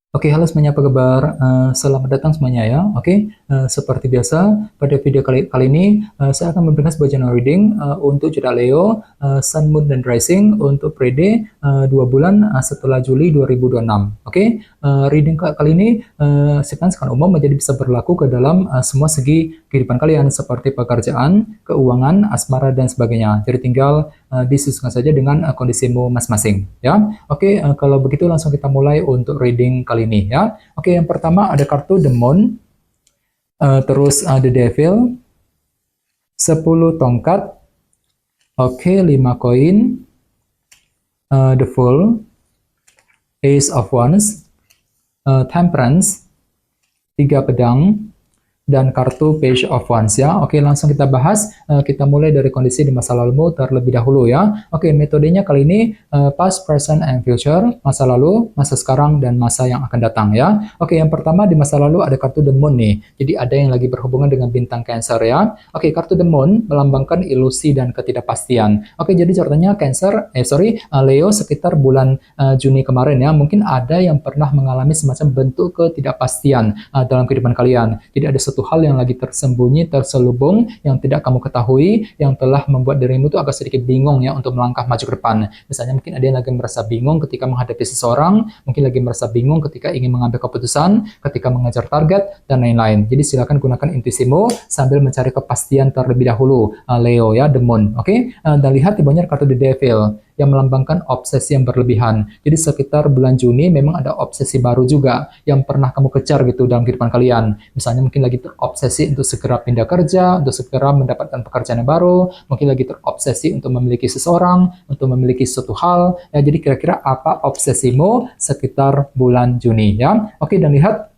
Oke, halo semuanya, apa kabar? Selamat datang semuanya ya. Oke, seperti biasa, pada video kali ini saya akan memberikan sebuah general reading untuk zodiak Leo, Sun, Moon, dan Rising untuk periode 2 bulan setelah Juli 2026. Oke, reading kali ini sifatnya secara umum menjadi bisa berlaku ke dalam semua segi kehidupan kalian seperti pekerjaan, keuangan, asmara, dan sebagainya. Jadi tinggal disesuaikan saja dengan kondisimu masing-masing ya. Oke, kalau begitu langsung kita mulai untuk reading kali ini ya. Oke, yang pertama ada kartu The Moon, terus The Devil, 10 tongkat, oke, 5 koin, The Fool, Ace of Wands, Temperance, 3 pedang, dan kartu Page of Wands ya. Oke, langsung kita bahas. Kita mulai dari kondisi di masa lalumu terlebih dahulu ya. Oke, metodenya kali ini past, present, and future. Masa lalu, masa sekarang, dan masa yang akan datang ya. Oke, yang pertama di masa lalu ada kartu The Moon nih. Jadi ada yang lagi berhubungan dengan bintang Cancer ya. Oke, kartu The Moon melambangkan ilusi dan ketidakpastian. Oke, jadi ceritanya Leo sekitar bulan Juni kemarin ya. Mungkin ada yang pernah mengalami semacam bentuk ketidakpastian dalam kehidupan kalian. Jadi ada satu hal yang lagi tersembunyi, terselubung, yang tidak kamu ketahui, yang telah membuat dirimu tuh agak sedikit bingung ya untuk melangkah maju ke depan. Misalnya mungkin ada yang lagi merasa bingung ketika menghadapi seseorang, mungkin lagi merasa bingung ketika ingin mengambil keputusan, ketika mengejar target, dan lain-lain. Jadi silakan gunakan intuisimu sambil mencari kepastian terlebih dahulu, Leo ya, The Moon. Oke? Dan lihat di bawahnya kartu The Devil yang melambangkan obsesi yang berlebihan. Jadi sekitar bulan Juni memang ada obsesi baru juga yang pernah kamu kejar gitu dalam kehidupan kalian. Misalnya mungkin lagi terobsesi untuk segera pindah kerja, untuk segera mendapatkan pekerjaan yang baru, mungkin lagi terobsesi untuk memiliki seseorang, untuk memiliki suatu hal. Ya, jadi kira-kira apa obsesimu sekitar bulan Juni ya. Oke, dan lihat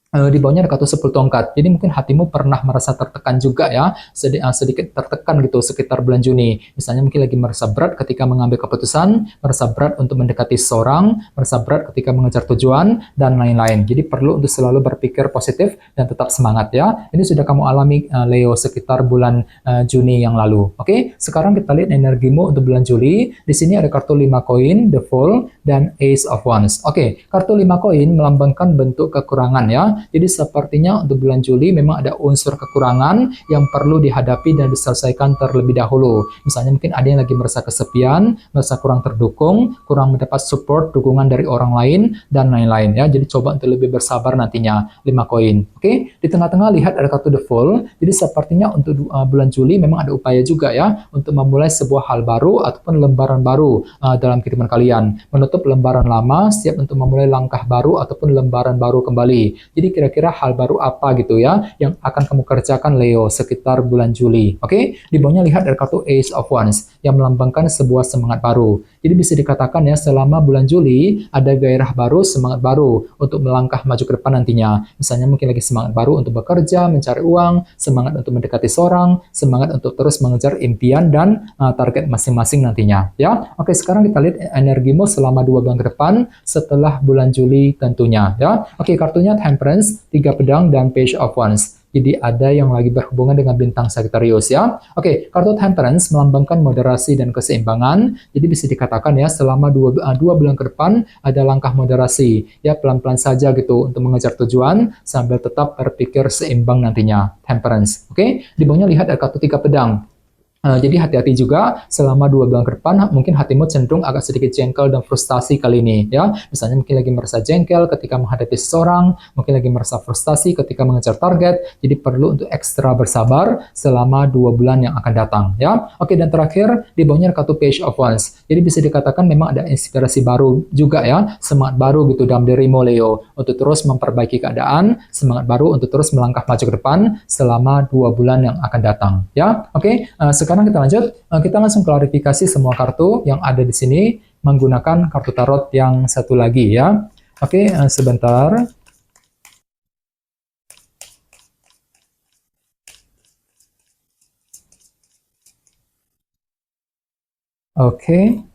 di bawahnya ada kartu 10 tongkat. Jadi mungkin hatimu pernah merasa tertekan juga ya, sedikit tertekan gitu sekitar bulan Juni. Misalnya mungkin lagi merasa berat ketika mengambil keputusan, merasa berat untuk mendekati seseorang, merasa berat ketika mengejar tujuan, dan lain-lain. Jadi perlu untuk selalu berpikir positif dan tetap semangat ya. Ini sudah kamu alami Leo sekitar bulan Juni yang lalu. Oke, sekarang kita lihat energimu untuk bulan Juli. Di sini ada kartu 5 koin, The Fool, dan Ace of Wands. Oke, kartu 5 koin melambangkan bentuk kekurangan ya. Jadi sepertinya untuk bulan Juli memang ada unsur kekurangan yang perlu dihadapi dan diselesaikan terlebih dahulu. Misalnya mungkin ada yang lagi merasa kesepian, merasa kurang terdukung, kurang mendapat support, dukungan dari orang lain, dan lain-lain ya. Jadi coba untuk lebih bersabar nantinya, 5 koin. Oke, di tengah-tengah lihat ada kartu The Fool. Jadi sepertinya untuk bulan Juli memang ada upaya juga ya untuk memulai sebuah hal baru ataupun lembaran baru dalam kehidupan kalian. Menutup lembaran lama, siap untuk memulai langkah baru ataupun lembaran baru kembali. Jadi kira-kira hal baru apa gitu ya yang akan kamu kerjakan Leo sekitar bulan Juli. Oke, di bawahnya lihat ada kartu Ace of Wands yang melambangkan sebuah semangat baru. Jadi bisa dikatakan ya selama bulan Juli ada gairah baru, semangat baru untuk melangkah maju ke depan nantinya. Misalnya mungkin lagi semangat baru untuk bekerja, mencari uang, semangat untuk mendekati seorang, semangat untuk terus mengejar impian dan target masing-masing nantinya. Ya, oke, sekarang kita lihat energimu selama 2 bulan ke depan setelah bulan Juli tentunya. Ya, oke, kartunya Temperance, 3 pedang, dan Page of Wands. Jadi ada yang lagi berhubungan dengan bintang Sagittarius ya. Oke, kartu Temperance melambangkan moderasi dan keseimbangan. Jadi bisa dikatakan ya selama 2 bulan ke depan ada langkah moderasi. Ya, pelan-pelan saja gitu untuk mengejar tujuan sambil tetap berpikir seimbang nantinya. Temperance. Oke, di bawahnya lihat ada kartu 3 pedang. Jadi hati-hati juga selama 2 bulan ke depan mungkin hatimu cenderung agak sedikit jengkel dan frustasi kali ini ya. Misalnya mungkin lagi merasa jengkel ketika menghadapi seseorang, mungkin lagi merasa frustasi ketika mengejar target. Jadi perlu untuk ekstra bersabar selama 2 bulan yang akan datang ya. Oke, dan terakhir di bawahnya kartu Page of Wands. Jadi bisa dikatakan memang ada inspirasi baru juga ya, semangat baru gitu dalam dirimu Leo untuk terus memperbaiki keadaan, semangat baru untuk terus melangkah maju ke depan selama 2 bulan yang akan datang ya. Oke, sekarang kita lanjut, kita langsung klarifikasi semua kartu yang ada di sini menggunakan kartu tarot yang satu lagi ya. Oke, sebentar. Oke.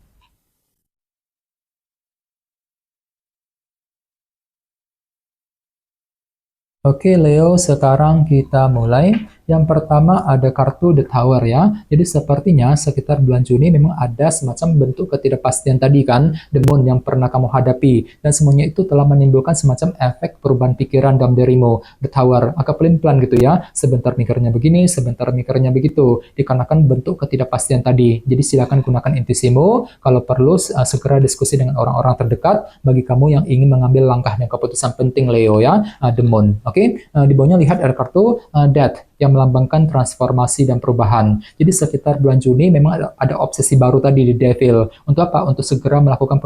Oke Leo, sekarang kita mulai. Yang pertama ada kartu The Tower ya. Jadi sepertinya sekitar bulan Juni memang ada semacam bentuk ketidakpastian tadi kan, The Moon yang pernah kamu hadapi. Dan semuanya itu telah menimbulkan semacam efek perubahan pikiran dalam dirimu. The Tower, agak pelin-pelan gitu ya. Sebentar mikirnya begini, sebentar mikirnya begitu. Dikarenakan bentuk ketidakpastian tadi. Jadi silakan gunakan intuisimu. Kalau perlu segera diskusi dengan orang-orang terdekat bagi kamu yang ingin mengambil langkah dan keputusan penting Leo ya. The Moon. Oke. Di bawahnya lihat ada kartu Death yang melambangkan transformasi dan perubahan. Jadi sekitar bulan Juni memang ada obsesi baru tadi di Devil. Untuk apa? Untuk segera melakukan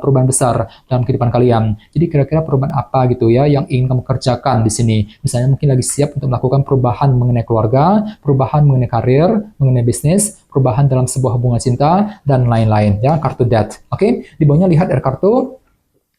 perubahan besar dalam kehidupan kalian. Jadi kira-kira perubahan apa gitu ya yang ingin kamu kerjakan di sini. Misalnya mungkin lagi siap untuk melakukan perubahan mengenai keluarga, perubahan mengenai karir, mengenai bisnis, perubahan dalam sebuah hubungan cinta, dan lain-lain ya, kartu Death. Oke. Di bawahnya lihat ada kartu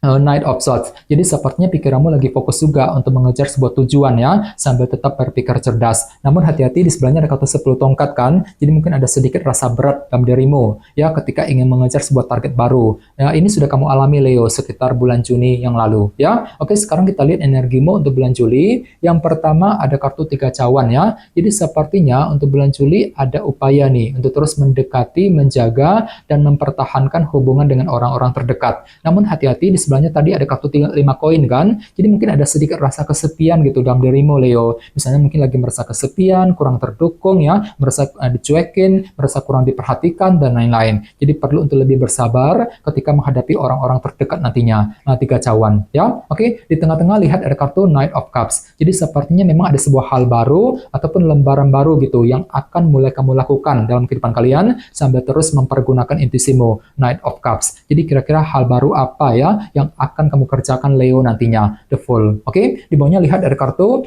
Knight of Swords. Jadi sepertinya pikiranmu lagi fokus juga untuk mengejar sebuah tujuan ya, sambil tetap berpikir cerdas. Namun hati-hati, di sebelahnya ada kartu 10 tongkat kan, jadi mungkin ada sedikit rasa berat dalam dirimu ya ketika ingin mengejar sebuah target baru. Ya, ini sudah kamu alami Leo sekitar bulan Juni yang lalu ya. Oke, sekarang kita lihat energimu untuk bulan Juli. Yang pertama ada kartu 3 cawan ya. Jadi sepertinya untuk bulan Juli ada upaya nih untuk terus mendekati, menjaga, dan mempertahankan hubungan dengan orang-orang terdekat. Namun hati-hati, di sebelahnya tadi ada kartu 5 koin kan, jadi mungkin ada sedikit rasa kesepian gitu dalam dirimu Leo. Misalnya mungkin lagi merasa kesepian, kurang terdukung ya, merasa dicuekin, merasa kurang diperhatikan, dan lain-lain. Jadi perlu untuk lebih bersabar ketika menghadapi orang-orang terdekat nantinya. 3 cawan ya. Oke, di tengah-tengah lihat ada kartu Knight of Cups. Jadi sepertinya memang ada sebuah hal baru ataupun lembaran baru gitu yang akan mulai kamu lakukan dalam kehidupan kalian sambil terus mempergunakan intuisimu. Knight of Cups. Jadi kira-kira hal baru apa ya yang akan kamu kerjakan Leo nantinya, The Fool. Oke, di bawahnya lihat ada kartu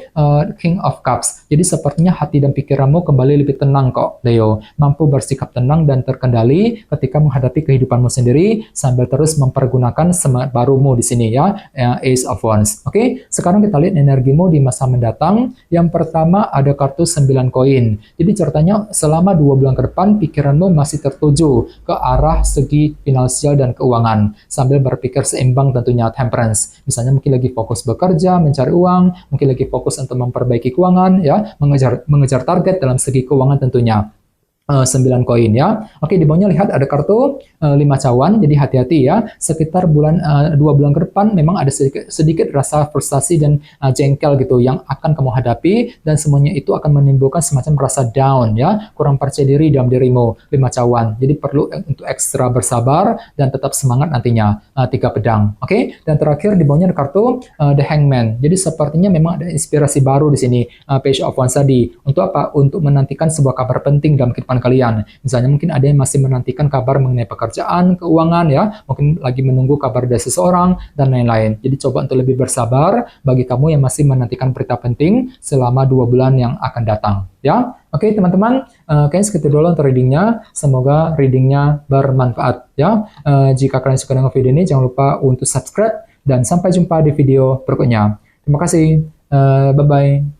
King of Cups. Jadi sepertinya hati dan pikiranmu kembali lebih tenang kok, Leo. Mampu bersikap tenang dan terkendali ketika menghadapi kehidupanmu sendiri sambil terus mempergunakan semangat barumu di sini ya, Ace of Wands. Oke, sekarang kita lihat energimu di masa mendatang. Yang pertama ada kartu 9 koin. Jadi ceritanya selama 2 bulan ke depan pikiranmu masih tertuju ke arah segi finansial dan keuangan sambil berpikir seimbang tentunya, temperance. Misalnya mungkin lagi fokus bekerja, mencari uang, mungkin lagi fokus untuk memperbaiki keuangan, ya, mengejar target dalam segi keuangan tentunya. 9 koin ya. Oke, di bawahnya lihat ada kartu 5 cawan, jadi hati-hati ya. Sekitar 2 bulan ke depan memang ada sedikit rasa frustasi dan jengkel gitu yang akan kamu hadapi, dan semuanya itu akan menimbulkan semacam rasa down ya, kurang percaya diri dalam dirimu. 5 cawan, jadi perlu untuk ekstra bersabar dan tetap semangat nantinya. 3 pedang. Oke, dan terakhir di bawahnya ada kartu The Hangman. Jadi sepertinya memang ada inspirasi baru di sini, Page of Wands tadi. Untuk apa? Untuk menantikan sebuah kabar penting dalam kehidupan kalian. Misalnya mungkin ada yang masih menantikan kabar mengenai pekerjaan, keuangan ya, mungkin lagi menunggu kabar dari seseorang dan lain-lain. Jadi coba untuk lebih bersabar bagi kamu yang masih menantikan berita penting selama 2 bulan yang akan datang ya. Oke teman-teman, kayaknya segitu dulu untuk readingnya. Semoga readingnya bermanfaat ya. Jika kalian suka dengan video ini, jangan lupa untuk subscribe dan sampai jumpa di video berikutnya. Terima kasih. Bye-bye.